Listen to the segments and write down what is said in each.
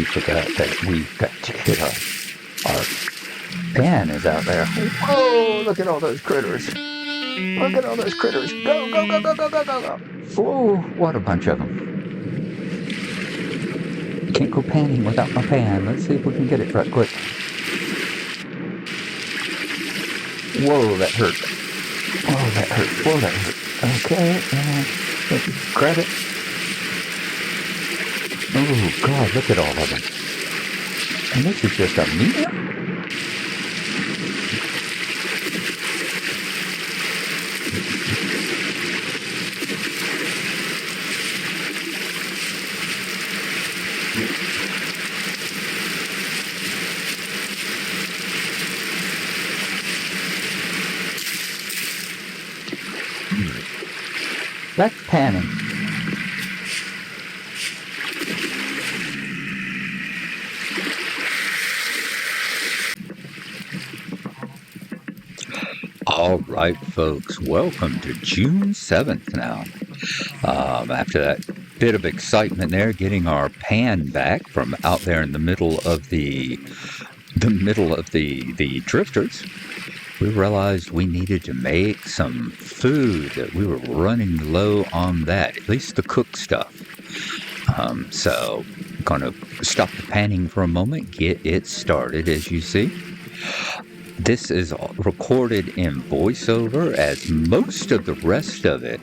forgot that we've got to get our pan is out there. Oh, look at all those critters. Look at all those critters. Go, go, go, go, go, go, go, go. Oh, what a bunch of them. Can't go panning without my pan. Let's see if we can get it right quick. Whoa, that hurt. Whoa, that hurt. Whoa, that hurt. Okay, grab it. Oh, God, look at all of them. And this is just a medium? That's panning. All right, folks, welcome to June 7th now. After that bit of excitement there, getting our pan back from out there in the middle of the drifters, we realized we needed to make some food, that we were running low on that, at least the cooked stuff. So I'm going to stop the panning for a moment, get it started, as you see. This is recorded in voiceover, as most of the rest of it,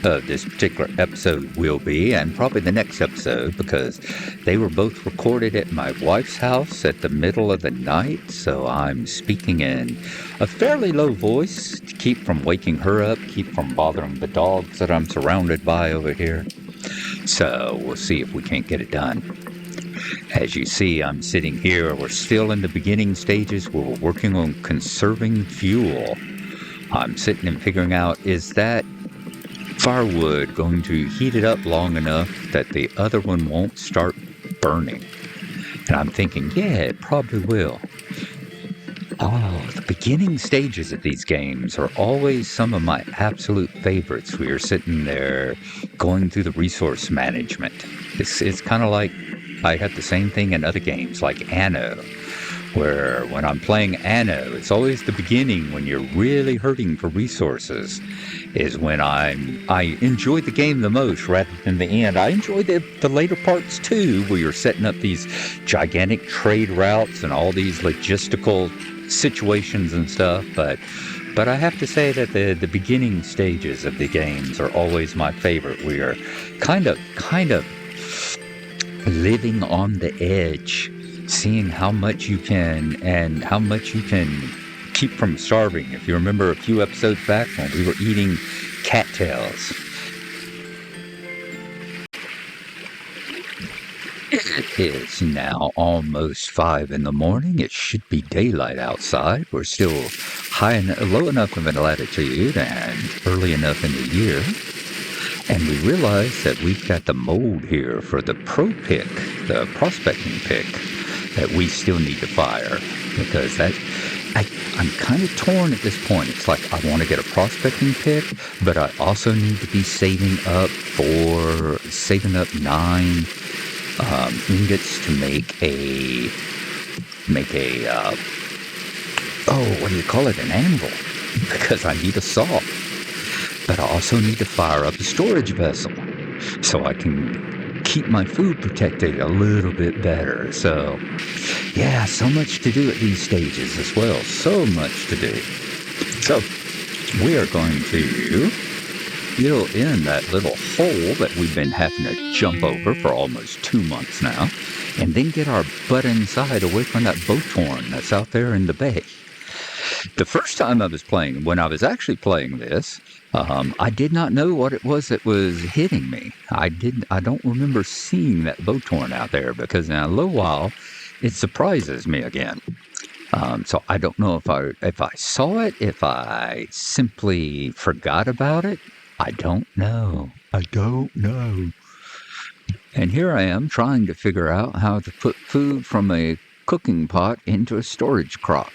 of this particular episode will be, and probably the next episode, because they were both recorded at my wife's house at the middle of the night, so I'm speaking in a fairly low voice to keep from waking her up, keep from bothering the dogs that I'm surrounded by over here. So we'll see if we can't get it done. As you see, I'm sitting here. We're still in the beginning stages. We're working on conserving fuel. I'm sitting and figuring out, is that firewood going to heat it up long enough that the other one won't start burning? And I'm thinking, yeah, it probably will. Oh, the beginning stages of these games are always some of my absolute favorites. We are sitting there going through the resource management. It's kind of like I have the same thing in other games like Anno, where when I'm playing Anno, it's always the beginning when you're really hurting for resources is when I enjoy the game the most rather than the end. I enjoy the later parts too, where you're setting up these gigantic trade routes and all these logistical situations and stuff, but I have to say that the beginning stages of the games are always my favorite. We are kind of living on the edge, seeing how much you can and how much you can keep from starving. If you remember a few episodes back when we were eating cattails. It is now almost 5 in the morning. It should be daylight outside. We're still low enough of a latitude and early enough in the year. And we realize that we've got the mold here for the pro pick, the prospecting pick, that we still need to fire. Because I'm kind of torn at this point. It's like I want to get a prospecting pick, but I also need to be saving up 9 ingots to make a what do you call it? An anvil. Because I need a saw. But I also need to fire up a storage vessel so I can keep my food protected a little bit better. So, yeah, so much to do at these stages as well. So much to do. So, we are going to fill in that little hole that we've been having to jump over for almost 2 months now, and then get our butt inside away from that boat horn that's out there in the bay. The first time I was playing, when I was actually playing this, I did not know what it was that was hitting me. I don't remember seeing that boat horn out there, because in a little while, it surprises me again. So I don't know if I saw it, if I simply forgot about it. I don't know. And here I am trying to figure out how to put food from a cooking pot into a storage crock.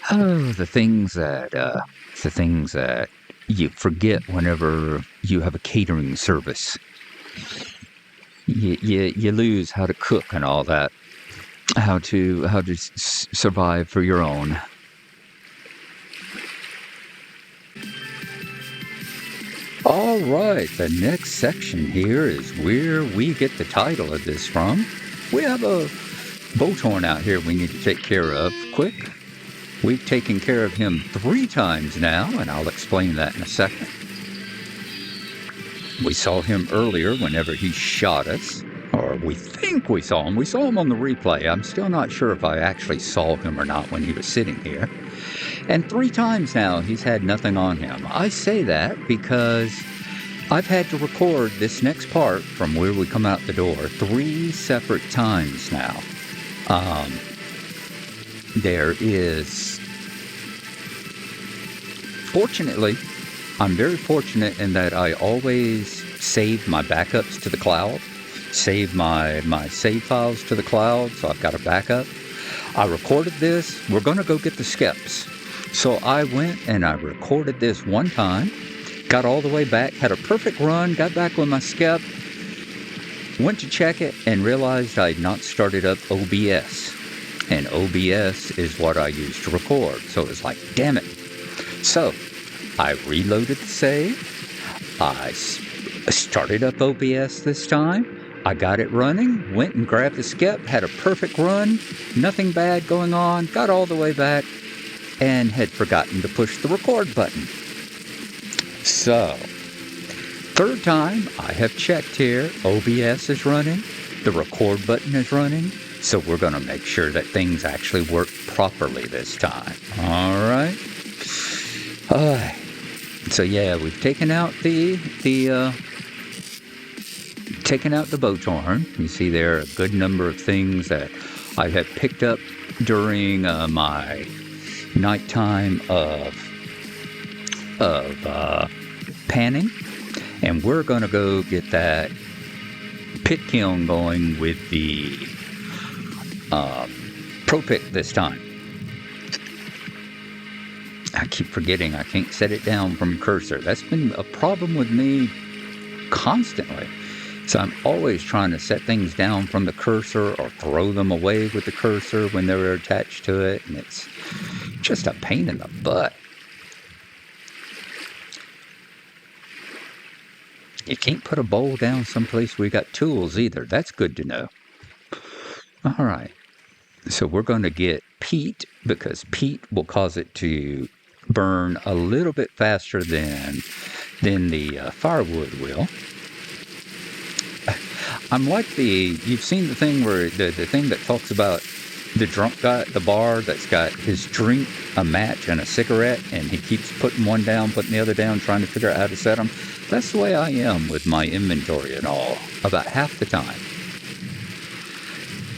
The things that you forget whenever you have a catering service. you lose how to cook and all that, how to survive for your own. All right, the next section here is where we get the title of this from. We have a Boathorn out here we need to take care of quick. We've taken care of him 3 times now, and I'll explain that in a second. We saw him earlier whenever he shot us, or we think we saw him. We saw him on the replay. I'm still not sure if I actually saw him or not when he was sitting here. And 3 times now, he's had nothing on him. I say that because I've had to record this next part from where we come out the door 3 separate times now. There is... Fortunately, I'm very fortunate in that I always save my backups to the cloud, save my save files to the cloud, so I've got a backup. I recorded this. We're going to go get the skeps. So I went and I recorded this one time, got all the way back, had a perfect run, got back with my skep, went to check it, and realized I had not started up OBS. And OBS is what I use to record. So it was like, damn it. So I reloaded the save. I started up OBS this time. I got it running, went and grabbed the skep, had a perfect run, nothing bad going on, got all the way back, and had forgotten to push the record button. So, 3rd time I have checked here, OBS is running, the record button is running, so we're going to make sure that things actually work properly this time. All right. So yeah, we've taken out the Boathorn. You see there are a good number of things that I have picked up during my nighttime of panning, and we're going to go get that pit kiln going with the Pro Pick this time. I keep forgetting I can't set it down from cursor. That's been a problem with me constantly. So I'm always trying to set things down from the cursor or throw them away with the cursor when they're attached to it. And it's just a pain in the butt. You can't put a bowl down someplace where you got tools either. That's good to know. All right. So we're going to get peat because peat will cause it to burn a little bit faster than the firewood will. I'm like you've seen the thing where the thing that talks about the drunk guy at the bar that's got his drink, a match, and a cigarette, and he keeps putting one down, putting the other down, trying to figure out how to set them. That's the way I am with my inventory and all, about half the time.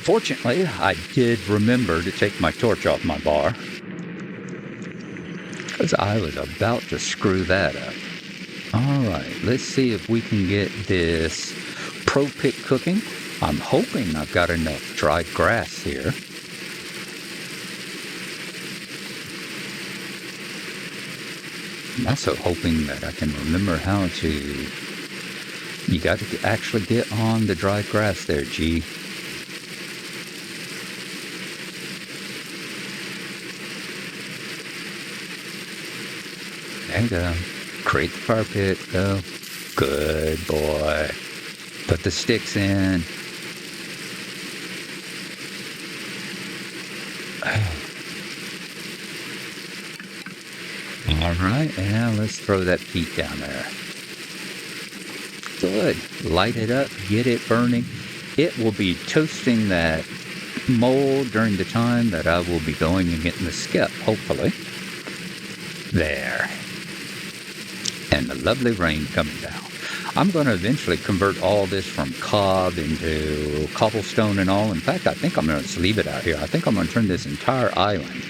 Fortunately, I did remember to take my torch off my bar, because I was about to screw that up. All right, let's see if we can get this Pro Pick cooking. I'm hoping I've got enough dried grass here. I'm also hoping that I can remember how to... You got to actually get on the dried grass there, G. There you go. Create the fire pit. Go. Good boy. Put the sticks in. All right, now let's throw that peat down there. Good. Light it up, get it burning. It will be toasting that mold during the time that I will be going and getting the skep, hopefully. There. And the lovely rain coming down. I'm going to eventually convert all this from cob into cobblestone and all. In fact, I think I'm going to just leave it out here. I think I'm going to turn this entire island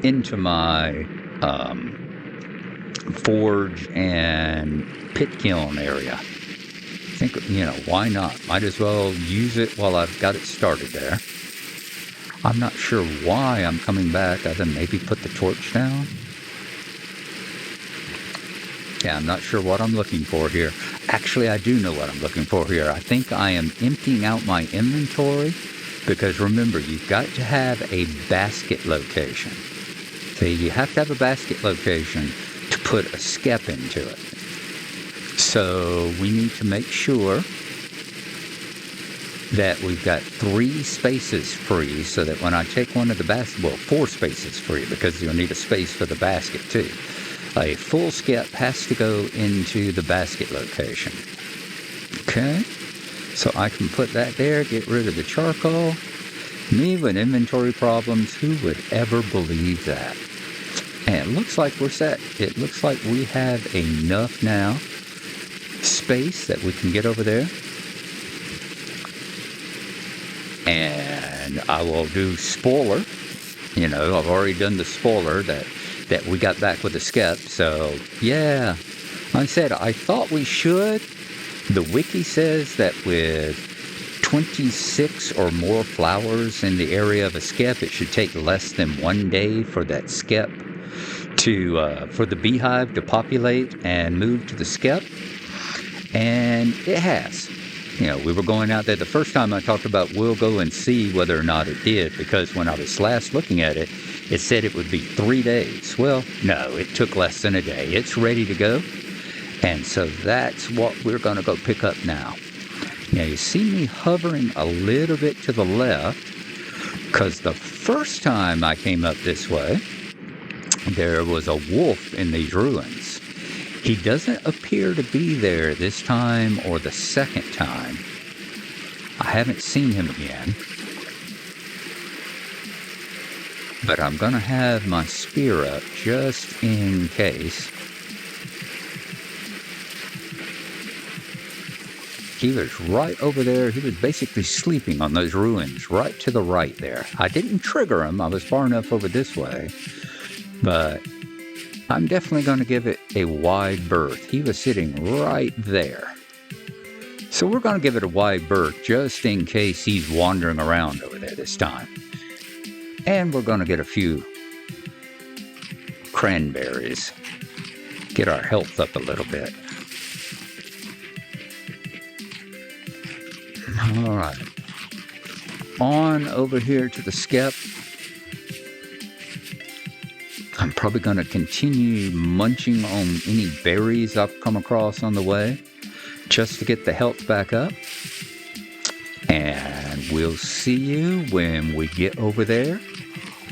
into my forge and pit kiln area. I think, why not? Might as well use it while I've got it started there. I'm not sure why I'm coming back other than maybe put the torch down. Yeah, I'm not sure what I'm looking for here. Actually, I do know what I'm looking for here. I think I am emptying out my inventory because remember, you've got to have a basket location. See, you have to have a basket location to put a skep into it. So we need to make sure that we've got 3 spaces free so that when I take one of the baskets, well, 4 spaces free because you'll need a space for the basket too. A full skep has to go into the basket location. Okay, so I can put that there, get rid of the charcoal. Me with inventory problems, who would ever believe that? And it looks like we're set. It looks like we have enough now space that we can get over there. And I will do spoiler. You know, I've already done the spoiler that we got back with the skep. So, yeah, like I said, I thought we should. The wiki says that with 26 or more flowers in the area of a skep, it should take less than 1 day for that skep to, for the beehive to populate and move to the skep. And it has. You know, we were going out there the first time I talked about we'll go and see whether or not it did, because when I was last looking at it, it said it would be 3 days. Well, no, it took less than a day. It's ready to go. And so that's what we're going to go pick up now. Now, you see me hovering a little bit to the left because the first time I came up this way, there was a wolf in these ruins. He doesn't appear to be there this time or the second time. I haven't seen him again. But I'm going to have my spear up just in case. He was right over there. He was basically sleeping on those ruins right to the right there. I didn't trigger him. I was far enough over this way. But I'm definitely going to give it a wide berth. He was sitting right there. So we're going to give it a wide berth just in case he's wandering around over there this time. And we're going to get a few cranberries. Get our health up a little bit. All right. On over here to the skep. I'm probably going to continue munching on any berries I've come across on the way just to get the health back up. And we'll see you when we get over there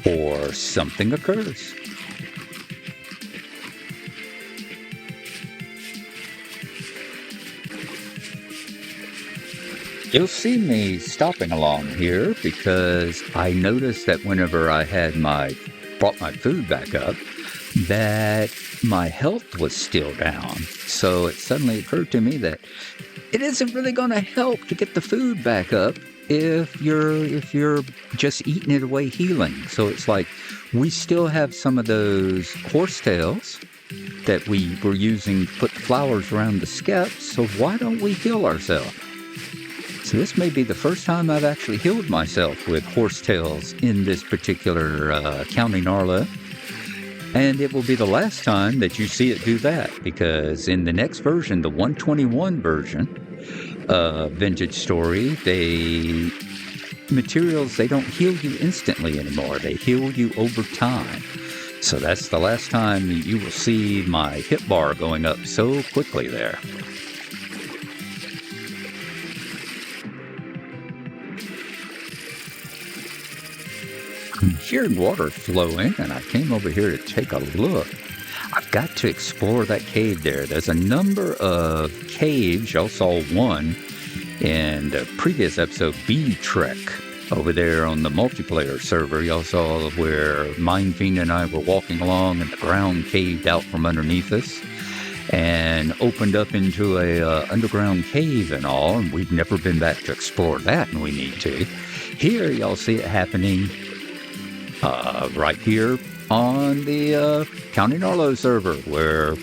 or something occurs. You'll see me stopping along here because I noticed that whenever I had brought my food back up, that my health was still down. So it suddenly occurred to me that it isn't really going to help to get the food back up if you're just eating it away healing. So it's like we still have some of those horsetails that we were using to put the flowers around the skep. So why don't we heal ourselves? So this may be the first time I've actually healed myself with horsetails in this particular County Narlow. And it will be the last time that you see it do that, because in the next version, the 121 version of Vintage Story, materials, they don't heal you instantly anymore. They heal you over time. So that's the last time you will see my hit bar going up so quickly there. I'm hearing water flowing, and I came over here to take a look. I've got to explore that cave there. There's a number of caves. Y'all saw one in the previous episode, Bee Trek, over there on the multiplayer server. Y'all saw where Mindfiend and I were walking along, and the ground caved out from underneath us and opened up into a underground cave and all, and we've never been back to explore that, and we need to. Here, y'all see it happening right here on the County Narlow server, where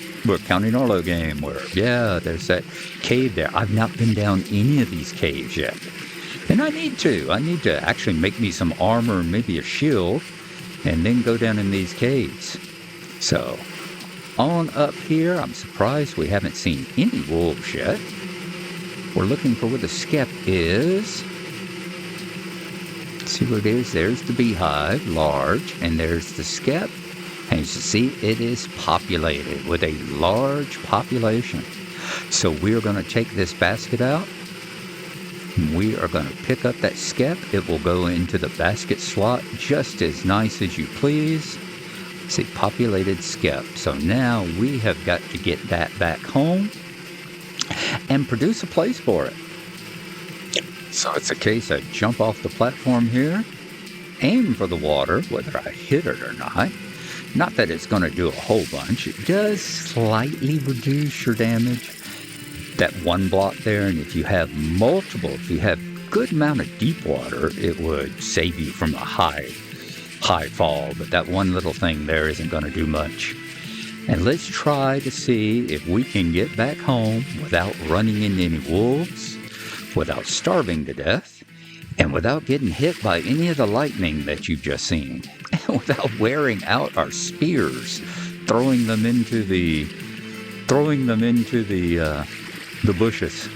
County Narlow game, where, yeah, there's that cave there. I've not been down any of these caves yet. And I need to. I need to actually make me some armor and maybe a shield, and then go down in these caves. So, on up here. I'm surprised we haven't seen any wolves yet. We're looking for where the skep is. See where it is? There's the beehive, large, and there's the skep. And as you see, it is populated with a large population. So we're going to take this basket out. We are going to pick up that skep. It will go into the basket slot just as nice as you please. See, populated skep. So now we have got to get that back home and produce a place for it. So it's a case of jump off the platform here, aim for the water, whether I hit it or not. Not that it's going to do a whole bunch. It does slightly reduce your damage. That one block there, and if you have multiple, if you have good amount of deep water, it would save you from a high fall. But that one little thing there isn't going to do much. And let's try to see if we can get back home without running into any wolves, without starving to death, and without getting hit by any of the lightning that you've just seen, and without wearing out our spears, throwing them into the bushes.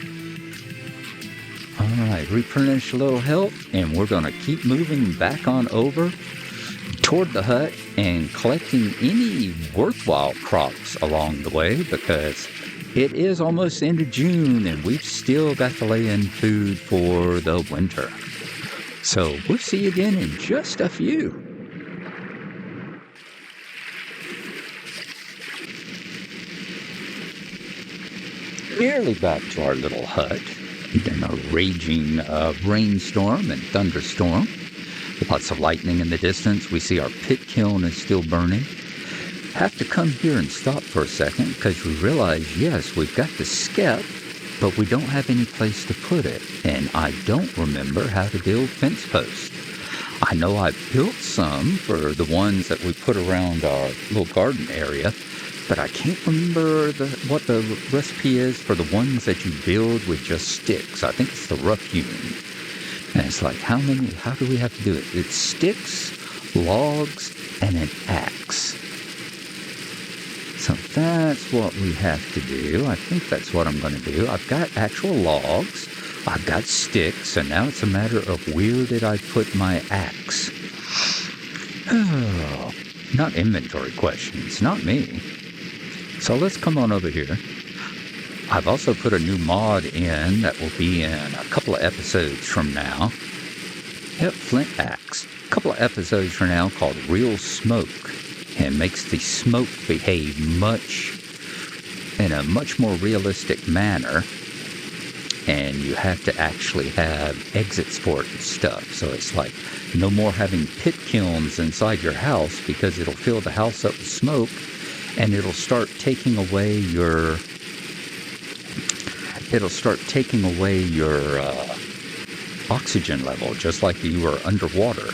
All right, replenish a little health, and we're going to keep moving back on over toward the hut and collecting any worthwhile crops along the way, because it is almost into June and we've still got to lay in food for the winter. So we'll see you again in just a few. Nearly back to our little hut in a raging rainstorm and thunderstorm. Lots of lightning in the distance. We see our pit kiln is still burning. Have to come here and stop for a second because we realize, yes, we've got the skep, but we don't have any place to put it. And I don't remember how to build fence posts. I know I built some for the ones that we put around our little garden area, but I can't remember what the recipe is for the ones that you build with just sticks. I think it's the rough hewn. And it's like, how do we have to do it? It's sticks, logs, and an axe. So that's what we have to do. I think that's what I'm going to do. I've got actual logs. I've got sticks. And now it's a matter of where did I put my axe? Oh, not inventory questions. Not me. So let's come on over here. I've also put a new mod in that will be in a couple of episodes from now. Yep, Flint Axe. A couple of episodes from now called Real Smoke. And makes the smoke behave in a much more realistic manner. And you have to actually have exits for it and stuff. So it's like no more having pit kilns inside your house because it'll fill the house up with smoke and it'll start taking away your oxygen level, just like you were underwater.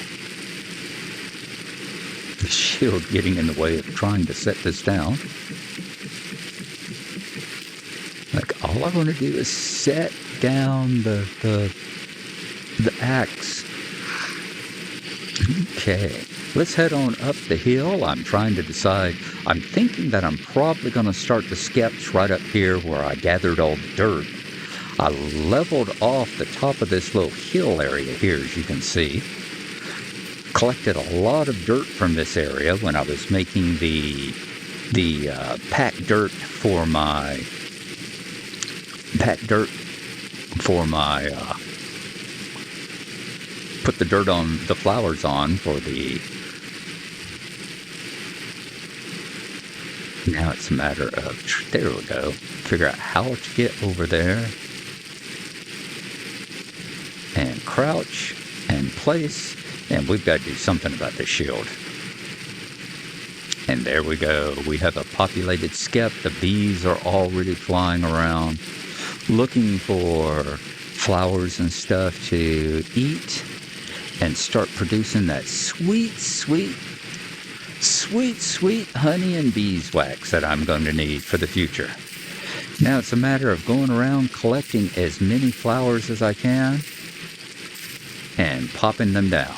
The shield getting in the way of trying to set this down. Like, all I want to do is set down the axe. Okay, let's head on up the hill. I'm trying to decide. I'm thinking that I'm probably going to start the skeps right up here where I gathered all the dirt. I leveled off the top of this little hill area here, as you can see. Collected a lot of dirt from this area when I was making the packed dirt for my put the dirt on the flowers on for the. Now it's a matter of, there we go, figure out how to get over there and crouch and place, and we've got to do something about this shield. And there we go. We have a populated skep. The bees are already flying around looking for flowers and stuff to eat and start producing that sweet honey and beeswax that I'm going to need for the future. Now it's a matter of going around collecting as many flowers as I can and popping them down.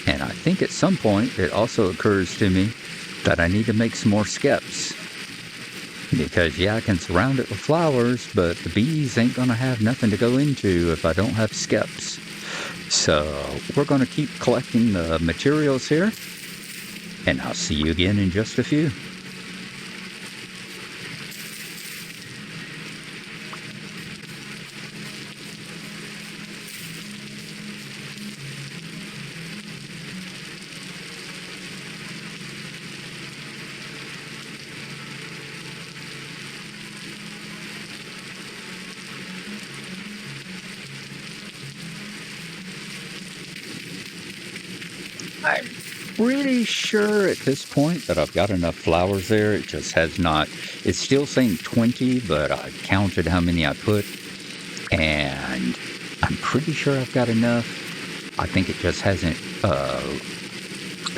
And I think at some point it also occurs to me that I need to make some more skeps. Because, yeah, I can surround it with flowers, but the bees ain't going to have nothing to go into if I don't have skeps. So we're going to keep collecting the materials here, and I'll see you again in just a few. I'm pretty sure at this point that I've got enough flowers there. It just has not. It's still saying 20, but I counted how many I put, and I'm pretty sure I've got enough. I think it just hasn't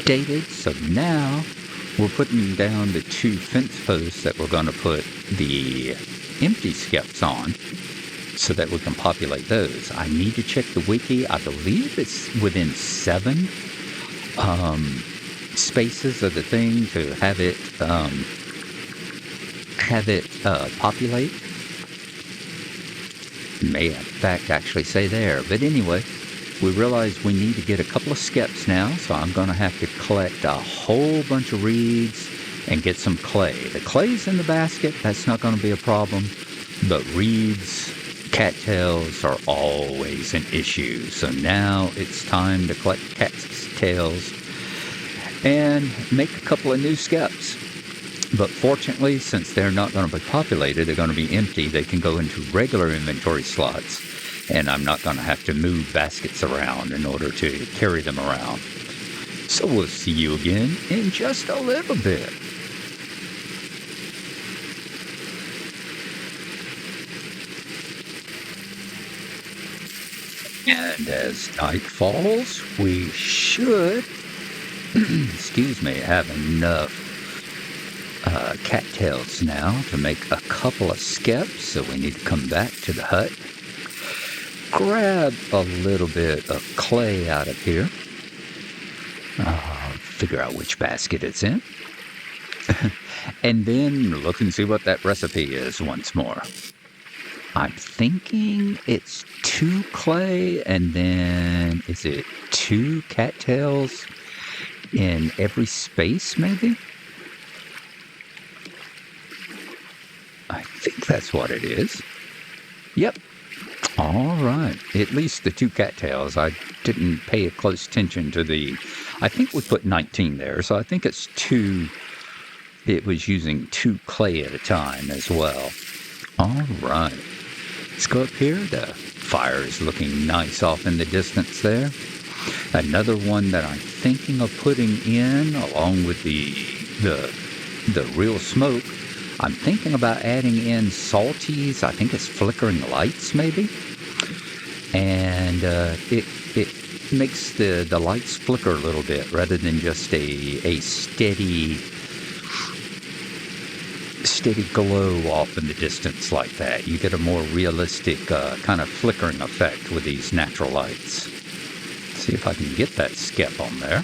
dated. So now we're putting down the 2 fence posts that we're going to put the empty skeps on, so that we can populate those. I need to check the wiki. I believe it's within 7 spaces of the thing to have it populate. May in fact actually say there, but anyway, we realize we need to get a couple of skeps now, so I'm going to have to collect a whole bunch of reeds and get some clay. The clay's in the basket, that's not going to be a problem, but reeds, cattails are always an issue. So now it's time to collect cattails and make a couple of new skeps. But fortunately, since they're not going to be populated, they're going to be empty, they can go into regular inventory slots, and I'm not going to have to move baskets around in order to carry them around. So we'll see you again in just a little bit. And as night falls, we should, excuse me, have enough cattails now to make a couple of skeps. So we need to come back to the hut, grab a little bit of clay out of here, figure out which basket it's in, and then look and see what that recipe is once more. I'm thinking it's 2 clay, and then is it 2 cattails in every space, maybe? I think that's what it is. Yep. All right. At least the 2 cattails. I didn't pay a close attention to the... I think we put 19 there, so I think it's 2... It was using 2 clay at a time as well. All right. Let's go up here. The fire is looking nice off in the distance there. Another one that I'm thinking of putting in, along with the real smoke, I'm thinking about adding in salties. I think it's flickering lights, maybe. And it makes the lights flicker a little bit rather than just a steady glow off in the distance like that. You get a more realistic kind of flickering effect with these natural lights. See if I can get that skep on there.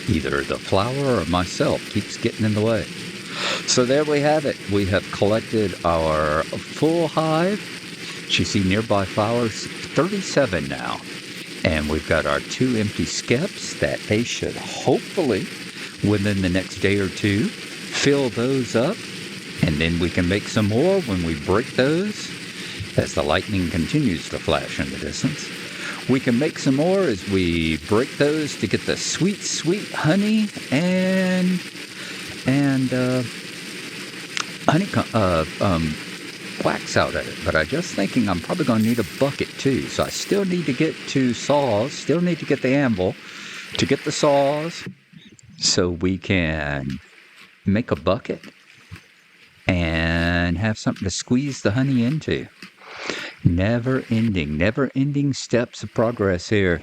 Either the flower or myself keeps getting in the way. So there we have it. We have collected our full hive. You see nearby flowers, 37 now. And we've got our 2 empty skeps that they should hopefully, within the next day or 2, fill those up. And then we can make some more when we break those, as the lightning continues to flash in the distance. We can make some more as we break those to get the sweet, sweet honey and wax out of it. But I'm just thinking I'm probably going to need a bucket too. So I still need to get 2 saws, still need to get the anvil to get the saws so we can make a bucket and have something to squeeze the honey into. Never ending steps of progress here.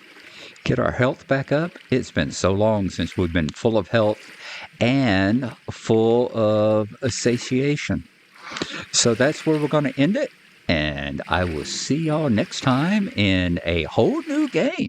Get our health back up. It's been so long since we've been full of health and full of satiation. So that's where we're going to end it. And I will see y'all next time in a whole new game.